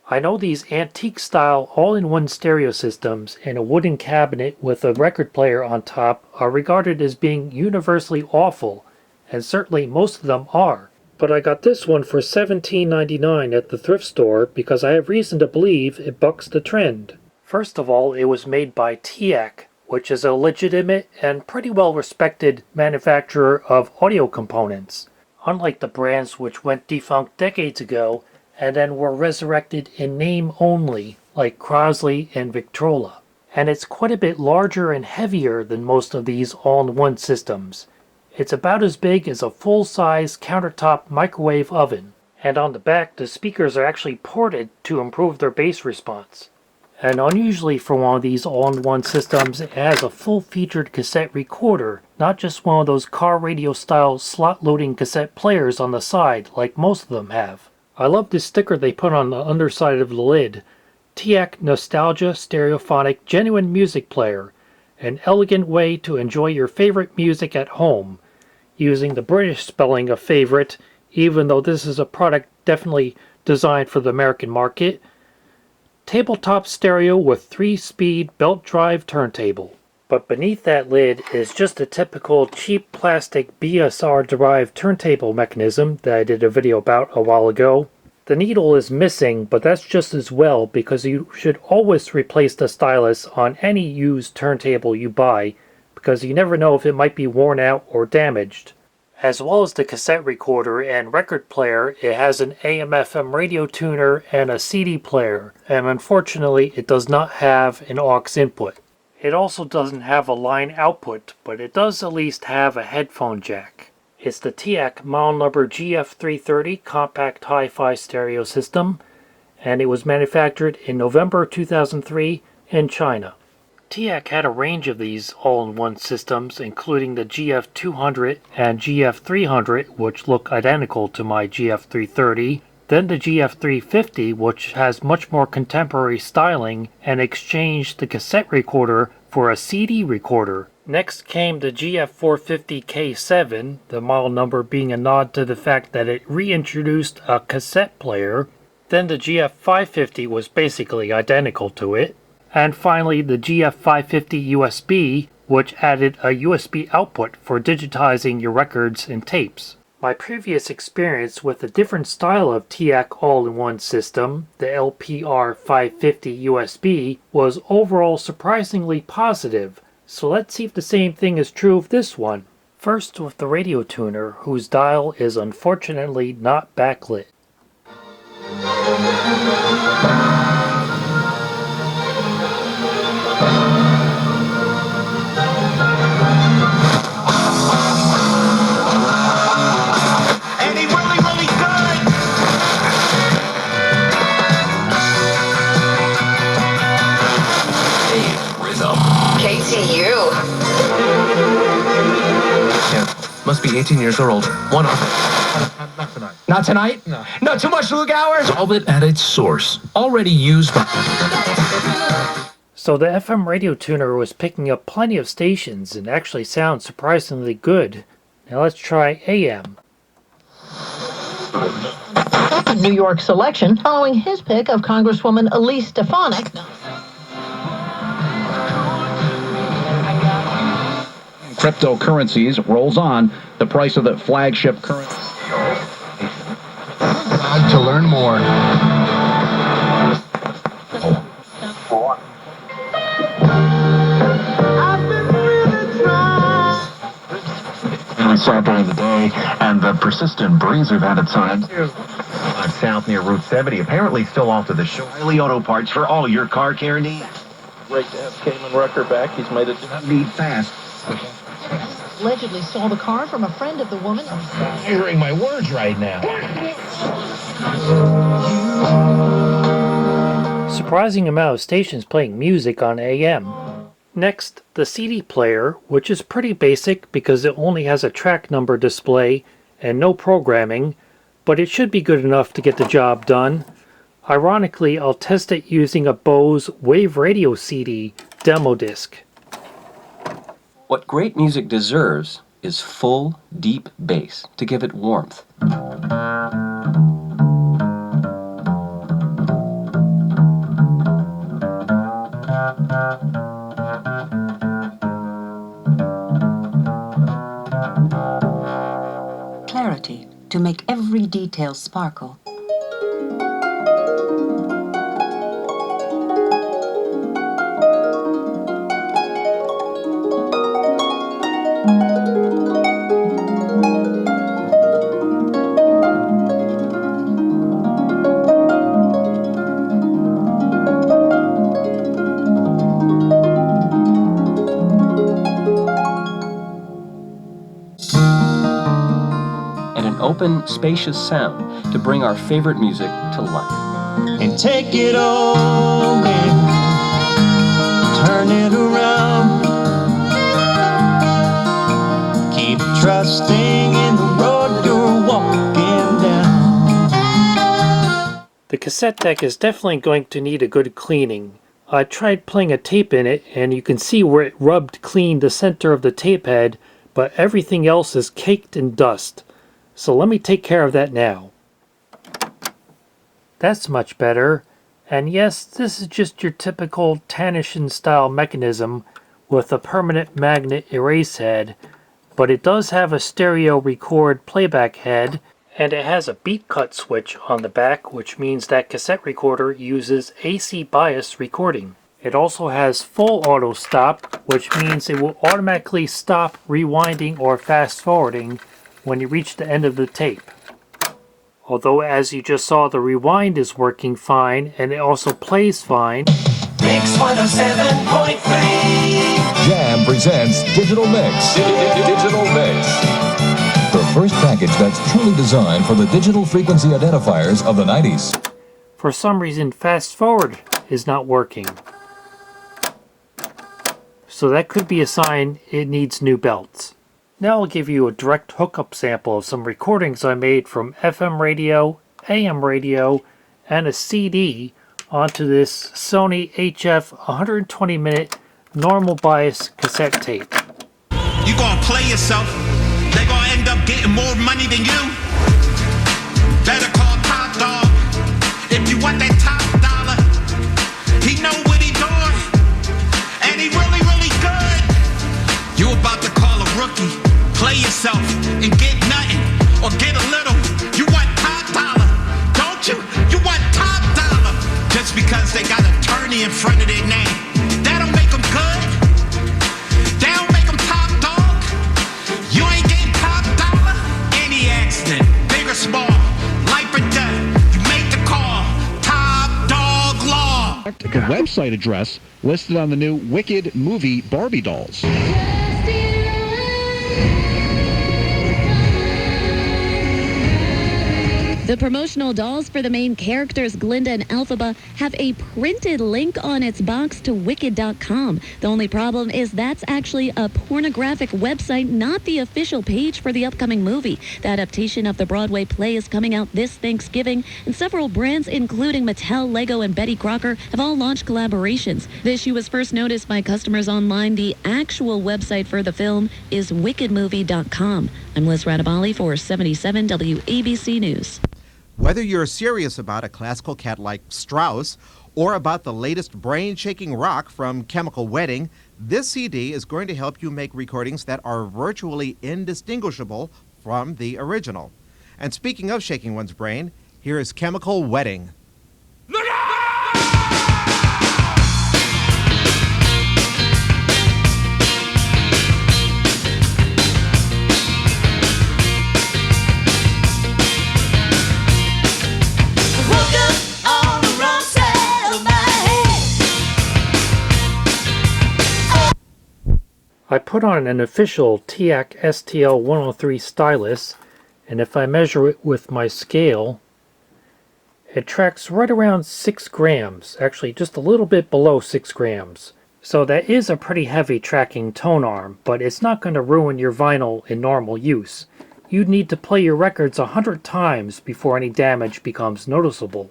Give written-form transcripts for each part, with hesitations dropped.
I know these antique-style all-in-one stereo systems and a wooden cabinet with a record player on top are regarded as being universally awful, and certainly most of them are. But I got this one for $17.99 at the thrift store because I have reason to believe it bucks the trend. First of all, it was made by TEAC, which is a legitimate and pretty well-respected manufacturer of audio components, unlike the brands which went defunct decades ago and then were resurrected in name only, like Crosley and Victrola. And it's quite a bit larger and heavier than most of these all-in-one systems. It's about as big as a full-size countertop microwave oven, and on the back the speakers are actually ported to improve their bass response. And unusually for one of these all-in-one systems, it has a full-featured cassette recorder, not just one of those car radio-style slot-loading cassette players on the side like most of them have. I love this sticker they put on the underside of the lid. TEAC Nostalgia Stereophonic Genuine Music Player, an elegant way to enjoy your favorite music at home, using the British spelling of favorite, even though this is a product definitely designed for the American market. Tabletop stereo with 3-speed belt drive turntable. But beneath that lid is just a typical cheap plastic BSR derived turntable mechanism that I did a video about a while ago. The needle is missing, but that's just as well because you should always replace the stylus on any used turntable you buy because you never know if it might be worn out or damaged. As well as the cassette recorder and record player, it has an AM/FM radio tuner and a CD player, and unfortunately it does not have an aux input. It also doesn't have a line output, but it does at least have a headphone jack. It's the TEAC model number GF330 Compact Hi-Fi Stereo System, and it was manufactured in November 2003 in China. TEAC had a range of these all-in-one systems, including the GF200 and GF300, which look identical to my GF330, then the GF350, which has much more contemporary styling, and exchanged the cassette recorder for a CD recorder. Next came the GF450K7, the model number being a nod to the fact that it reintroduced a cassette player. Then the GF550 was basically identical to it. And finally the GF550 USB, which added a USB output for digitizing your records and tapes. My previous experience with a different style of TEAC all-in-one system, the LPR550 USB, was overall surprisingly positive, so let's see if the same thing is true of this one. First with the radio tuner, whose dial is unfortunately not backlit. KTU. Yeah, must be 18 years or older. One off. Not tonight. Not tonight? No. Not too much Luke hours? Solve it at its source. Already used by... So the FM radio tuner was picking up plenty of stations and actually sounds surprisingly good. Now let's try AM. New York selection following his pick of Congresswoman Elise Stefanik. Cryptocurrencies rolls on. The price of the flagship currency. To learn more. We saw during the day, and the persistent breeze we've had at times. South near Route 70, apparently still off to the shore. O'Reilly Auto Parts for all your car care needs. Great to have Cayman Rucker back. He's made it Need fast. Allegedly stole the car from a friend of the woman. Hearing my words right now. Surprising amount of stations playing music on AM. Next, the CD player, which is pretty basic because it only has a track number display and no programming, but it should be good enough to get the job done. Ironically, I'll test it using a Bose Wave Radio CD demo disc. What great music deserves is full, deep bass to give it warmth. to make every detail sparkle. And an open, spacious sound to bring our favorite music to life. And take it all in, turn it around. Keep trusting in the road you're walking down. The cassette deck is definitely going to need a good cleaning. I tried playing a tape in it, and you can see where it rubbed clean the center of the tape head, but everything else is caked in dust. So let me take care of that now. That's much better. And yes, this is just your typical Tanishan style mechanism with a permanent magnet erase head, but it does have a stereo record playback head, and it has a beat cut switch on the back, which means that cassette recorder uses AC bias recording. It also has full auto stop, which means it will automatically stop rewinding or fast forwarding when you reach the end of the tape. Although, as you just saw, the rewind is working fine, and it also plays fine. Mix 107.3. Jam presents Digital Mix. Digital Mix. The first package that's truly designed for the digital frequency identifiers of the 90s. For some reason, fast forward is not working. So that could be a sign it needs new belts. Now I'll give you a direct hookup sample of some recordings I made from FM radio, AM radio, and a CD onto this Sony HF 120-minute normal bias cassette tape. You gonna play yourself, they gonna end up getting more money than you. Better call Top Dog if you want that top dollar. He know what he doing, and he really, really good. You about to call a rookie, play yourself and get nothing, or get a little. You want top dollar, don't you? You want top dollar. Just because they got attorney in front of their name, that don't make them good. That don't make them top dog. You ain't getting top dollar. Any accident, big or small, life or death, you make the call. Top dog law. The website address listed on the new Wicked movie Barbie dolls. The promotional dolls for the main characters, Glinda and Elphaba, have a printed link on its box to Wicked.com. The only problem is that's actually a pornographic website, not the official page for the upcoming movie. The adaptation of the Broadway play is coming out this Thanksgiving, and several brands, including Mattel, Lego, and Betty Crocker, have all launched collaborations. The issue was first noticed by customers online. The actual website for the film is wickedmovie.com. I'm Liz Radabali for 77 WABC News. Whether you're serious about a classical cat like Strauss or about the latest brain-shaking rock from Chemical Wedding, this CD is going to help you make recordings that are virtually indistinguishable from the original. And speaking of shaking one's brain, here is Chemical Wedding. I put on an official TIAC STL 103 stylus, and if I measure it with my scale, it tracks right around 6 grams, actually just a little bit below 6 grams. So that is a pretty heavy tracking tone arm, but it's not going to ruin your vinyl in normal use. You'd need to play your records 100 times before any damage becomes noticeable.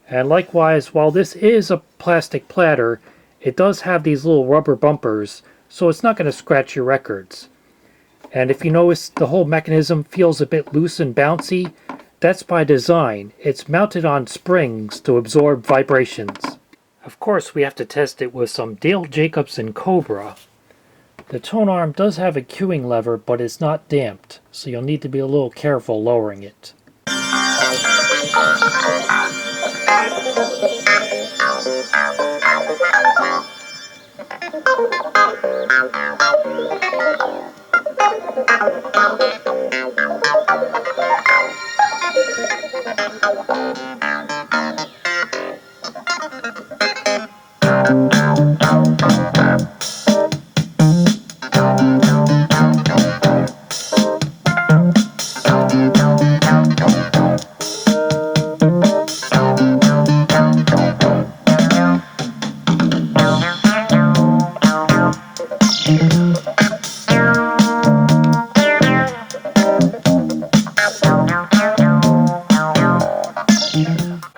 And likewise, while this is a plastic platter, it does have these little rubber bumpers, so it's not going to scratch your records. And if you notice the whole mechanism feels a bit loose and bouncy, that's by design. It's mounted on springs to absorb vibrations. Of course, we have to test it with some Dale Jacobs and Cobra. The tone arm does have a cueing lever, but it's not damped, so you'll need to be a little careful lowering it.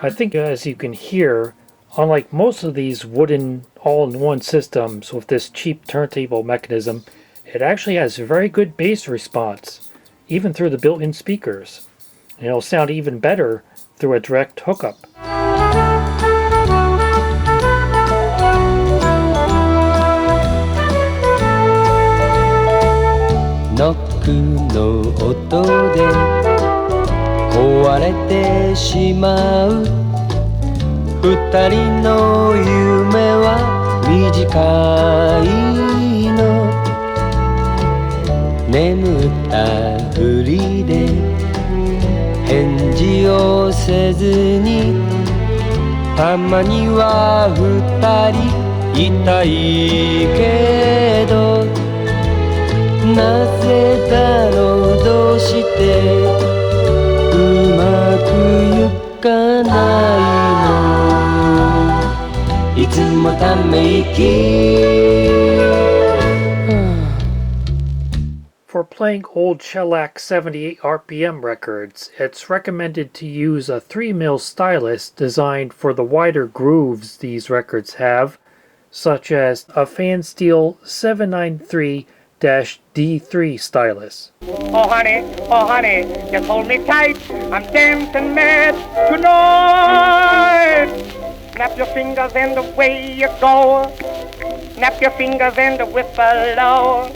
I think, as you can hear, unlike most of these wooden all-in-one systems with this cheap turntable mechanism, it actually has very good bass response, even through the built-in speakers. And it'll sound even better through a direct hookup. ノックの音で壊れてしまう二人の夢は短いの眠ったふりで返事をせずにたまには二人いたいけどなぜだろうどうしてうまくゆかないのいつもため息 For playing old shellac 78 RPM records, it's recommended to use a 3mm stylus designed for the wider grooves these records have, such as a Fansteel 793-D3 stylus. Oh honey, just hold me tight. I'm dancing mad tonight. Snap your fingers and away you go. Snap your fingers and whistle low.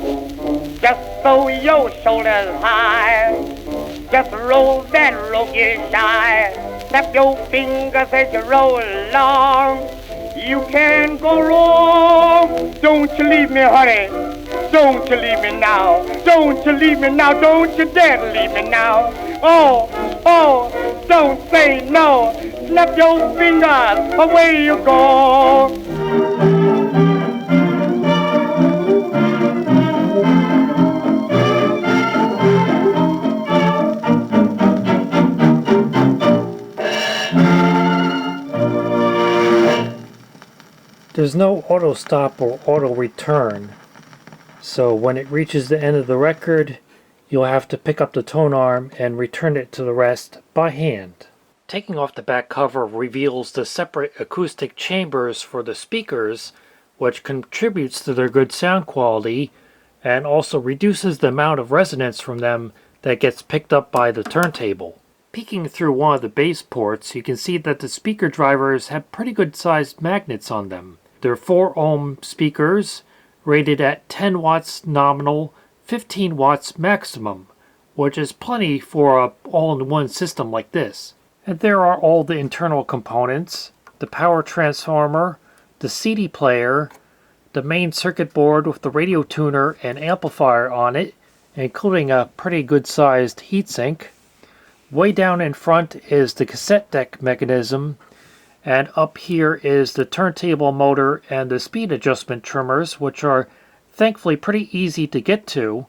Just throw your shoulders high. Just roll that roguish eye. Snap your fingers as you roll along. You can't go wrong. Don't you leave me, honey. Don't you leave me now. Don't you leave me now. Don't you dare leave me now. Oh, don't say no. Snap your fingers, away you go. There's no auto stop or auto return, so when it reaches the end of the record, you'll have to pick up the tone arm and return it to the rest by hand. Taking off the back cover reveals the separate acoustic chambers for the speakers, which contributes to their good sound quality and also reduces the amount of resonance from them that gets picked up by the turntable. Peeking through one of the bass ports, you can see that the speaker drivers have pretty good sized magnets on them. They're 4 ohm speakers, rated at 10 watts nominal, 15 watts maximum, which is plenty for an all-in-one system like this. And there are all the internal components: the power transformer, the CD player, the main circuit board with the radio tuner and amplifier on it, including a pretty good sized heatsink. Way down in front is the cassette deck mechanism, and up here is the turntable motor and the speed adjustment trimmers, which are thankfully pretty easy to get to.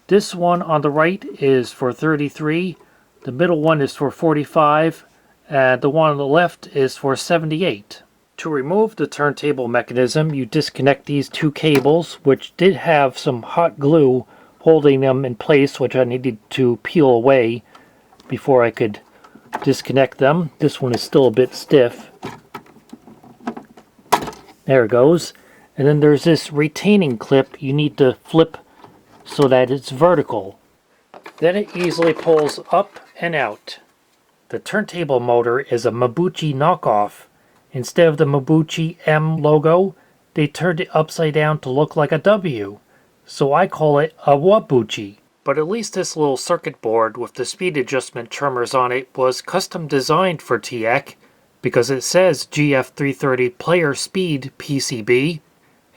This one on the right is for 33, the middle one is for 45, and the one on the left is for 78. To remove the turntable mechanism, you disconnect these 2 cables, which did have some hot glue holding them in place, which I needed to peel away before I could disconnect them. This one is still a bit stiff. There it goes. And then there's this retaining clip you need to flip so that it's vertical. Then it easily pulls up and out. The turntable motor is a Mabuchi knockoff. Instead of the Mabuchi M logo, they turned it upside down to look like a W. so I call it a Wabuchi. But at least this little circuit board with the speed adjustment trimmers on it was custom designed for TEC because it says GF330 player speed PCB.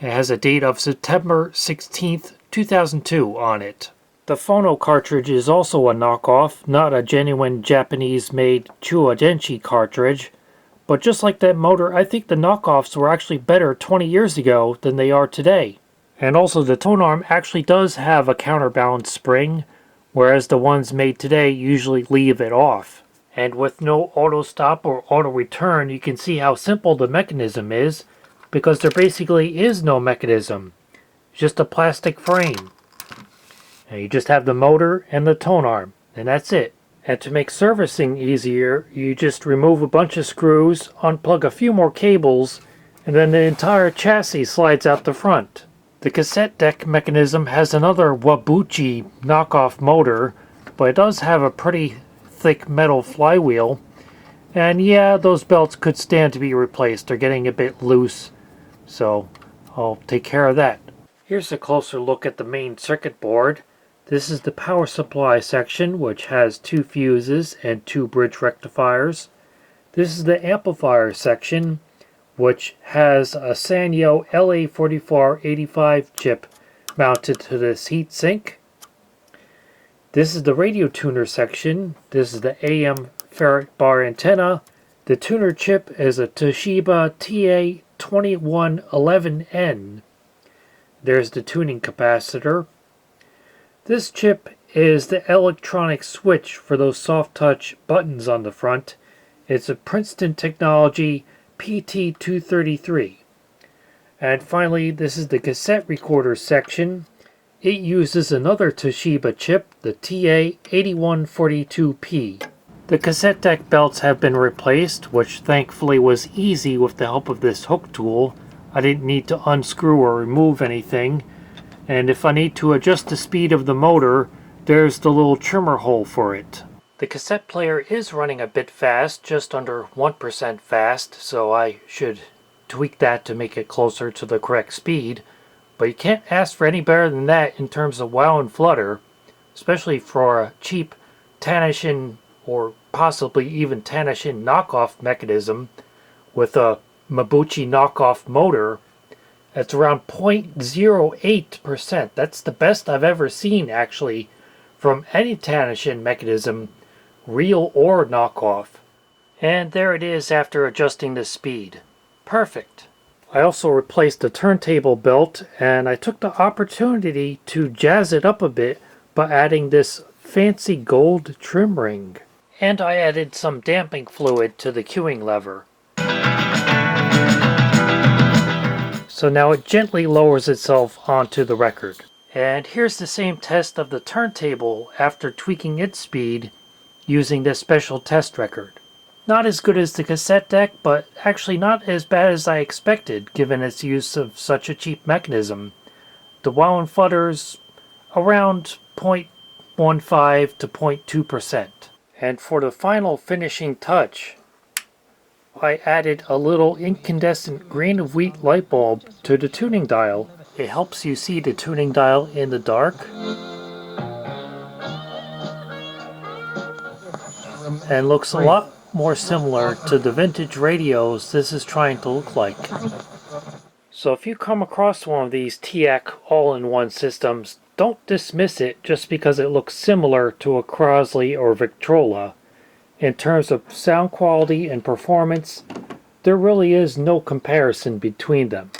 It has a date of September 16th, 2002 on it. The phono cartridge is also a knockoff, not a genuine Japanese-made Chua Denshi cartridge. But just like that motor, I think the knockoffs were actually better 20 years ago than they are today. And also the tone arm actually does have a counterbalance spring, whereas the ones made today usually leave it off. And with no auto stop or auto return, you can see how simple the mechanism is, because there basically is no mechanism. It's just a plastic frame. And you just have the motor and the tone arm, and that's it. And to make servicing easier, you just remove a bunch of screws, unplug a few more cables, and then the entire chassis slides out the front. The cassette deck mechanism has another Wabuchi knockoff motor, but it does have a pretty thick metal flywheel. And yeah, those belts could stand to be replaced. They're getting a bit loose, so I'll take care of that. Here's a closer look at the main circuit board. This is the power supply section, which has 2 fuses and 2 bridge rectifiers. This is the amplifier section, which has a Sanyo LA4485 chip mounted to this heatsink. This is the radio tuner section. This is the AM ferrite bar antenna. The tuner chip is a Toshiba TA2111N. There's the tuning capacitor. This chip is the electronic switch for those soft touch buttons on the front. It's a Princeton Technology PT233. And finally, this is the cassette recorder section. It uses another Toshiba chip, the TA8142P. The cassette deck belts have been replaced, which thankfully was easy with the help of this hook tool. I didn't need to unscrew or remove anything. And if I need to adjust the speed of the motor, there's the little trimmer hole for it. The cassette player is running a bit fast, just under 1% fast, so I should tweak that to make it closer to the correct speed. But you can't ask for any better than that in terms of wow and flutter, especially for a cheap Tanishin or possibly even Tanishin knockoff mechanism with a Mabuchi knockoff motor. That's around 0.08%. That's the best I've ever seen, actually, from any Tanishin mechanism, real or knockoff. And there it is after adjusting the speed. Perfect. I also replaced the turntable belt, and I took the opportunity to jazz it up a bit by adding this fancy gold trim ring. And I added some damping fluid to the cueing lever. So now it gently lowers itself onto the record. And here's the same test of the turntable after tweaking its speed using this special test record. Not as good as the cassette deck, but actually not as bad as I expected given its use of such a cheap mechanism. The wow and flutter's around 0.15 to 0.2%. And for the final finishing touch, I added a little incandescent grain of wheat light bulb to the tuning dial. It helps you see the tuning dial in the dark and looks a lot more similar to the vintage radios this is trying to look like. So if you come across one of these TEC all-in-one systems, don't dismiss it just because it looks similar to a Crosley or Victrola. In terms of sound quality and performance, there really is no comparison between them.